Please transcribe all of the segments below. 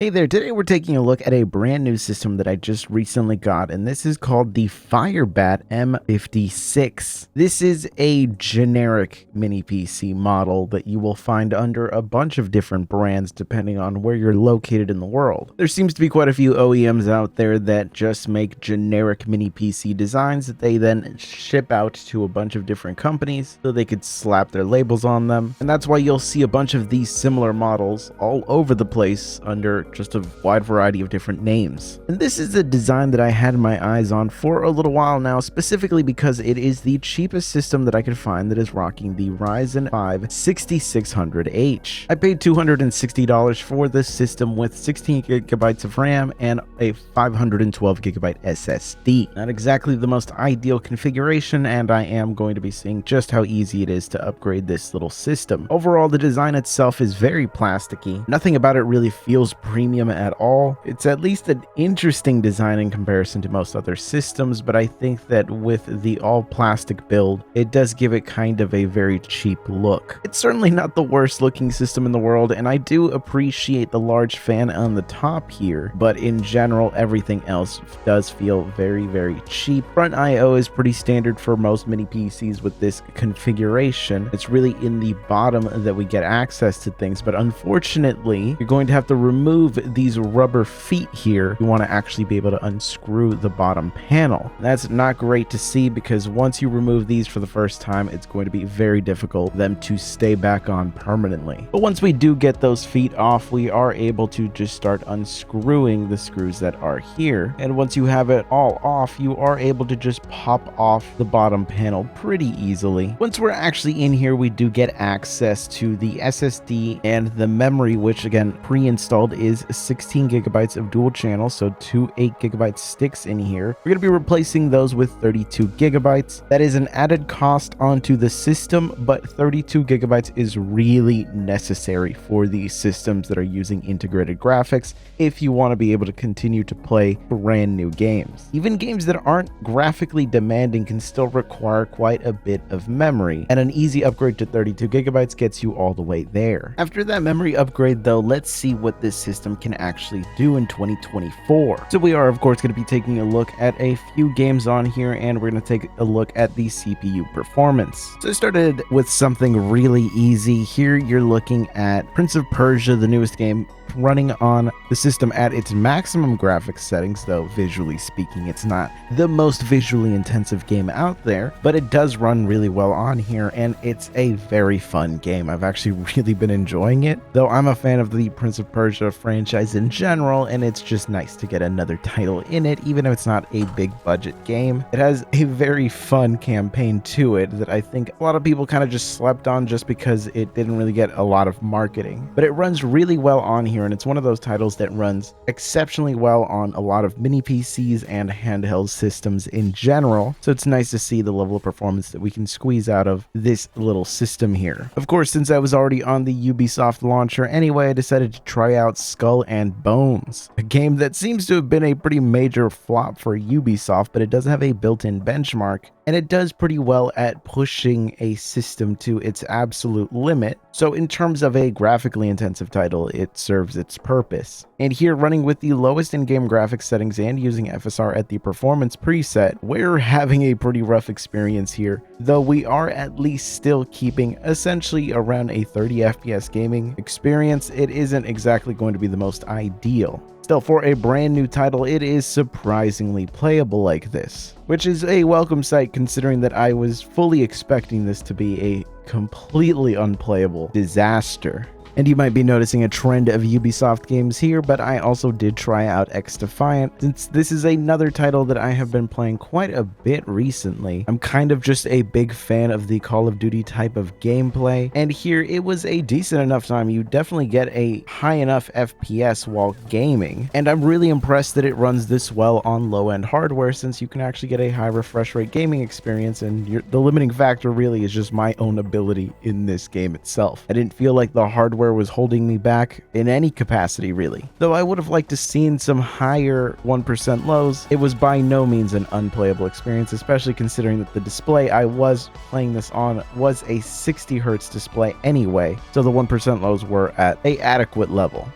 Hey there, today we're taking a look at a brand new system that I just recently got, and this is called the Firebat M56. This is a generic mini PC model that you will find under a bunch of different brands depending on where you're located in the world. There seems to be quite a few OEMs out there that just make generic mini PC designs that they then ship out to a bunch of different companies so they could slap their labels on them, and that's why you'll see a bunch of these similar models all over the place under just a wide variety of different names. And this is a design that I had my eyes on for a little while now, specifically because it is the cheapest system that I could find that is rocking the Ryzen 5 6600H. I paid $260 for this system with 16 gigabytes of RAM and a 512 gigabyte SSD. Not exactly the most ideal configuration, and I am going to be seeing just how easy it is to upgrade this little system. Overall, the design itself is very plasticky. Nothing about it really feels premium at all. It's at least an interesting design in comparison to most other systems, but I think that with the all plastic build, it does give it kind of a very cheap look. It's certainly not the worst looking system in the world, and I do appreciate the large fan on the top here, but in general, everything else does feel very, very cheap. Front I/O is pretty standard for most mini PCs with this configuration. It's really in the bottom that we get access to things, but unfortunately, you're going to have to remove these rubber feet here. You want to actually be able to unscrew the bottom panel. That's not great to see because once you remove these for the first time, it's going to be very difficult for them to stay back on permanently. But once we do get those feet off, we are able to just start unscrewing the screws that are here. And once you have it all off, you are able to just pop off the bottom panel pretty easily. Once we're actually in here, we do get access to the SSD and the memory, which again, pre-installed is 16 gigabytes of dual channel, so two 8 gigabyte sticks in here. We're going to be replacing those with 32 gigabytes. That is an added cost onto the system, but 32 gigabytes is really necessary for these systems that are using integrated graphics if you want to be able to continue to play brand new games. Even games that aren't graphically demanding can still require quite a bit of memory, and an easy upgrade to 32 gigabytes gets you all the way there. After that memory upgrade though, let's see what this system can actually do in 2024. So we are of course going to be taking a look at a few games on here, and we're going to take a look at the CPU performance. So I started with something really easy. Here you're looking at Prince of Persia, the newest game, running on the system at its maximum graphics settings, though visually speaking it's not the most visually intensive game out there, but it does run really well on here, and it's a very fun game. I've actually really been enjoying it, though I'm a fan of the Prince of Persia franchise in general, and it's just nice to get another title in it, even if it's not a big budget game. It has a very fun campaign to it that I think a lot of people kind of just slept on just because it didn't really get a lot of marketing, but it runs really well on here, and it's one of those titles that runs exceptionally well on a lot of mini PCs and handheld systems in general, so it's nice to see the level of performance that we can squeeze out of this little system here. Of course, since I was already on the Ubisoft launcher anyway, I decided to try out Skull and Bones, a game that seems to have been a pretty major flop for Ubisoft, but it does have a built-in benchmark, and it does pretty well at pushing a system to its absolute limit. So in terms of a graphically intensive title, it serves its purpose. And here, running with the lowest in-game graphics settings and using FSR at the performance preset, we're having a pretty rough experience here, though we are at least still keeping essentially around a 30 FPS gaming experience. It isn't exactly going to be the most ideal. Still, for a brand new title, it is surprisingly playable like this, which is a welcome sight considering that I was fully expecting this to be a completely unplayable disaster. And you might be noticing a trend of Ubisoft games here, but I also did try out X-Defiant, since this is another title that I have been playing quite a bit recently. I'm kind of just a big fan of the Call of Duty type of gameplay, and here it was a decent enough time. You definitely get a high enough FPS while gaming, and I'm really impressed that it runs this well on low-end hardware, since you can actually get a high refresh rate gaming experience, and the limiting factor really is just my own ability in this game itself. I didn't feel like the hardware was holding me back in any capacity really. Though I would have liked to seen some higher 1% lows, it was by no means an unplayable experience, especially considering that the display I was playing this on was a 60 Hz display anyway, so the 1% lows were at an adequate level.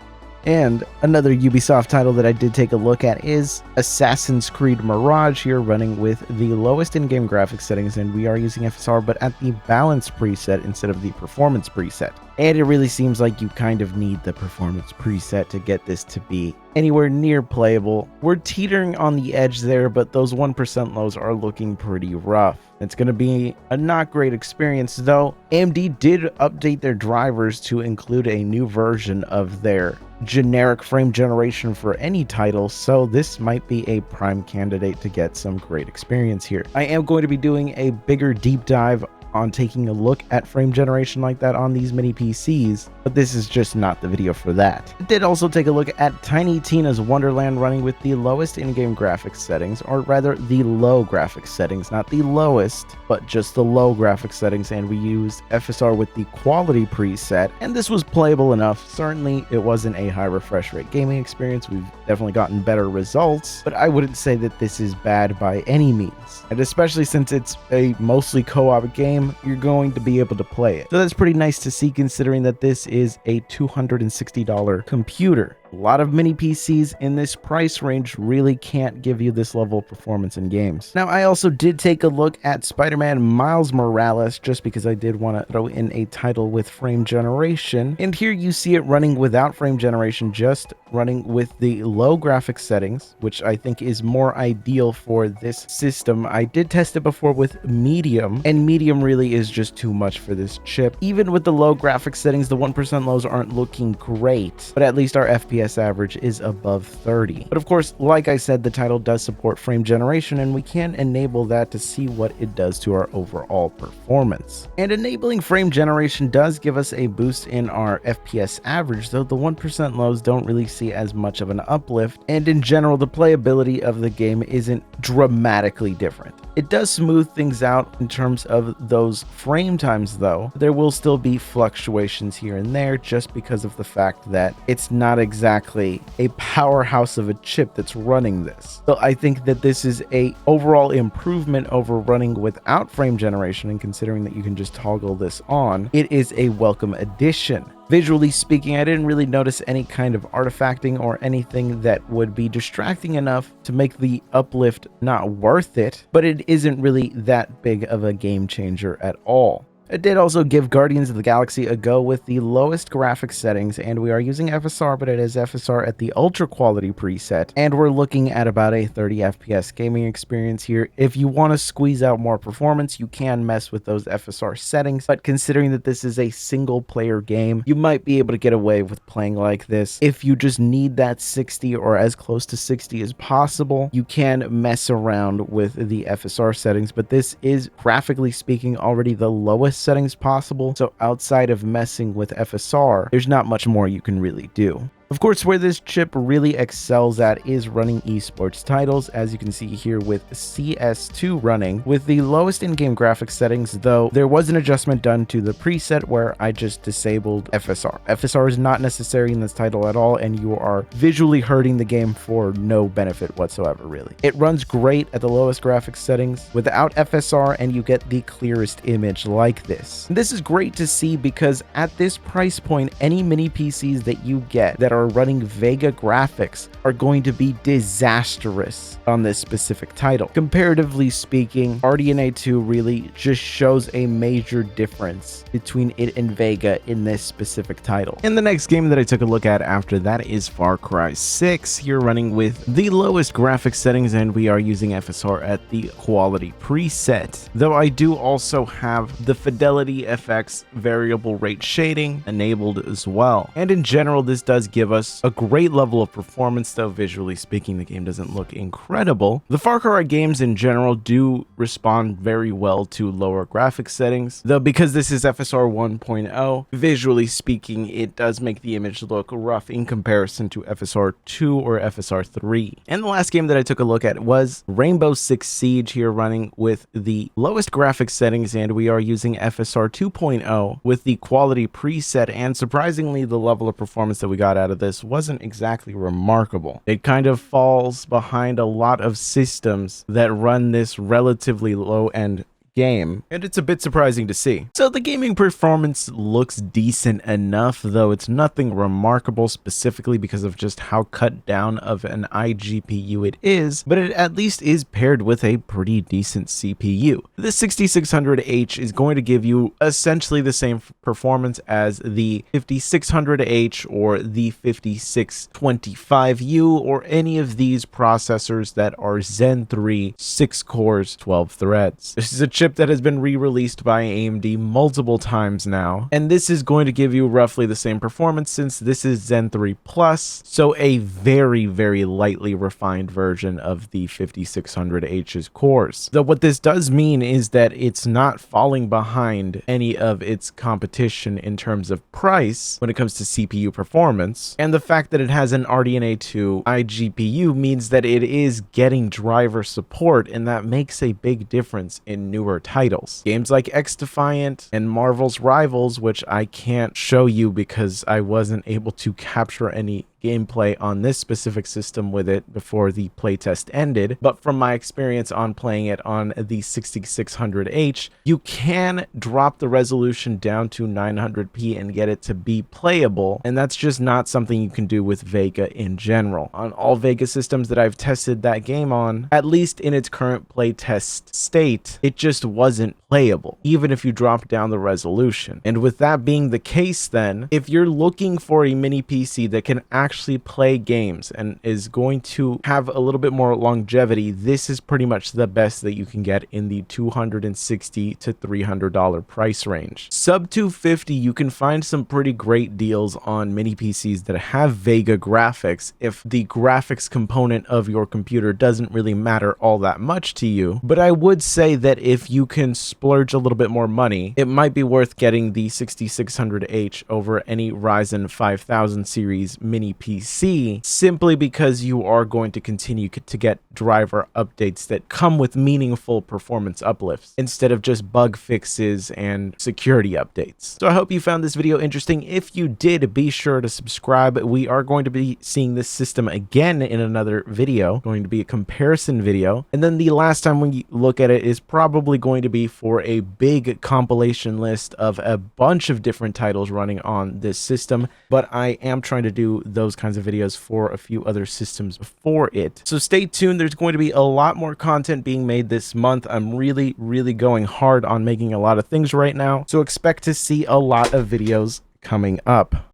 And another Ubisoft title that I did take a look at is Assassin's Creed Mirage, here running with the lowest in-game graphics settings, and we are using FSR but at the balance preset instead of the performance preset. And it really seems like you kind of need the performance preset to get this to be anywhere near playable. We're teetering on the edge there, but those 1% lows are looking pretty rough. It's going to be a not great experience, though. AMD did update their drivers to include a new version of their generic frame generation for any title, so this might be a prime candidate to get some great experience here. I am going to be doing a bigger deep dive on taking a look at frame generation like that on these mini PCs, but this is just not the video for that. I did also take a look at Tiny Tina's Wonderland running with the lowest in-game graphics settings, or rather the low graphics settings, not the lowest, but just the low graphics settings, and we used FSR with the quality preset, and this was playable enough. Certainly it wasn't a high refresh rate gaming experience, we've definitely gotten better results, but I wouldn't say that this is bad by any means, and especially since it's a mostly co-op game, you're going to be able to play it. So that's pretty nice to see, considering that this is a $260 computer. A lot of mini PCs in this price range really can't give you this level of performance in games. Now, I also did take a look at Spider-Man Miles Morales, just because I did want to throw in a title with frame generation. And here you see it running without frame generation, just running with the low graphics settings, which I think is more ideal for this system. I did test it before with medium, and medium really is just too much for this chip. Even with the low graphics settings, the 1% lows aren't looking great, but at least our FPS average is above 30. But of course, like I said, the title does support frame generation, and we can enable that to see what it does to our overall performance. And enabling frame generation does give us a boost in our FPS average, though the 1% lows don't really see as much of an uplift, and in general, the playability of the game isn't dramatically different. It does smooth things out in terms of those frame times, though. There will still be fluctuations here and there just because of the fact that it's not exactly a powerhouse of a chip that's running this. So I think that this is a overall improvement over running without frame generation, and considering that you can just toggle this on, it is a welcome addition. Visually speaking, I didn't really notice any kind of artifacting or anything that would be distracting enough to make the uplift not worth it, but it isn't really that big of a game changer at all. It did also give Guardians of the Galaxy a go with the lowest graphics settings, and we are using FSR, but it is FSR at the ultra quality preset, and we're looking at about a 30 FPS gaming experience here. If you want to squeeze out more performance, you can mess with those FSR settings, but considering that this is a single player game, you might be able to get away with playing like this. If you just need that 60 or as close to 60 as possible, you can mess around with the FSR settings, but this is, graphically speaking, already the lowest settings possible, so outside of messing with FSR, there's not much more you can really do. Of course, where this chip really excels at is running esports titles, as you can see here with CS2 running with the lowest in-game graphics settings, though there was an adjustment done to the preset where I just disabled FSR. FSR is not necessary in this title at all, and you are visually hurting the game for no benefit whatsoever, really. It runs great at the lowest graphics settings without FSR, and you get the clearest image like this. This is great to see because at this price point, any mini PCs that you get that are running Vega graphics are going to be disastrous on this specific title. Comparatively speaking, RDNA2 really just shows a major difference between it and Vega in this specific title. And the next game that I took a look at after that is Far Cry 6. Here running with the lowest graphics settings, and we are using FSR at the quality preset. Though I do also have the Fidelity FX variable rate shading enabled as well. And in general, this does give us a great level of performance, though visually speaking the game doesn't look incredible. The Far Cry games in general do respond very well to lower graphics settings, though because this is FSR 1.0, visually speaking it does make the image look rough in comparison to FSR 2 or FSR 3. And the last game that I took a look at was Rainbow Six Siege, here running with the lowest graphics settings, and we are using FSR 2.0 with the quality preset, and surprisingly the level of performance that we got out of this wasn't exactly remarkable. It kind of falls behind a lot of systems that run this relatively low-end game, and it's a bit surprising to see. So the gaming performance looks decent enough, though it's nothing remarkable specifically because of just how cut down of an iGPU it is, but it at least is paired with a pretty decent CPU. The 6600H is going to give you essentially the same performance as the 5600H or the 5625U or any of these processors that are Zen 3, 6 cores, 12 threads. This is a chip that has been re-released by AMD multiple times now, and this is going to give you roughly the same performance since this is Zen 3 Plus, so a very, very lightly refined version of the 5600H's cores. Though what this does mean is that it's not falling behind any of its competition in terms of price when it comes to CPU performance, and the fact that it has an RDNA2 iGPU means that it is getting driver support, and that makes a big difference in newer titles. Games like XDefiant and Marvel's Rivals, which I can't show you because I wasn't able to capture any gameplay on this specific system with it before the playtest ended, but from my experience on playing it on the 6600H, you can drop the resolution down to 900p and get it to be playable, and that's just not something you can do with Vega in general. On all Vega systems that I've tested that game on, at least in its current playtest state, it just wasn't playable, even if you drop down the resolution. And with that being the case, then, if you're looking for a mini PC that can actually play games and is going to have a little bit more longevity, this is pretty much the best that you can get in the $260 to $300 price range. Sub $250, you can find some pretty great deals on mini PCs that have Vega graphics if the graphics component of your computer doesn't really matter all that much to you. But I would say that if you can splurge a little bit more money, it might be worth getting the 6600H over any Ryzen 5000 series mini PC, simply because you are going to continue to get driver updates that come with meaningful performance uplifts instead of just bug fixes and security updates. So I hope you found this video interesting. If you did, be sure to subscribe. We are going to be seeing this system again in another video, going to be a comparison video, and then the last time we look at it is probably going to be for a big compilation list of a bunch of different titles running on this system, but I am trying to do those kinds of videos for a few other systems before it. So stay tuned. There's going to be a lot more content being made this month. I'm really going hard on making a lot of things right now, so expect to see a lot of videos coming up.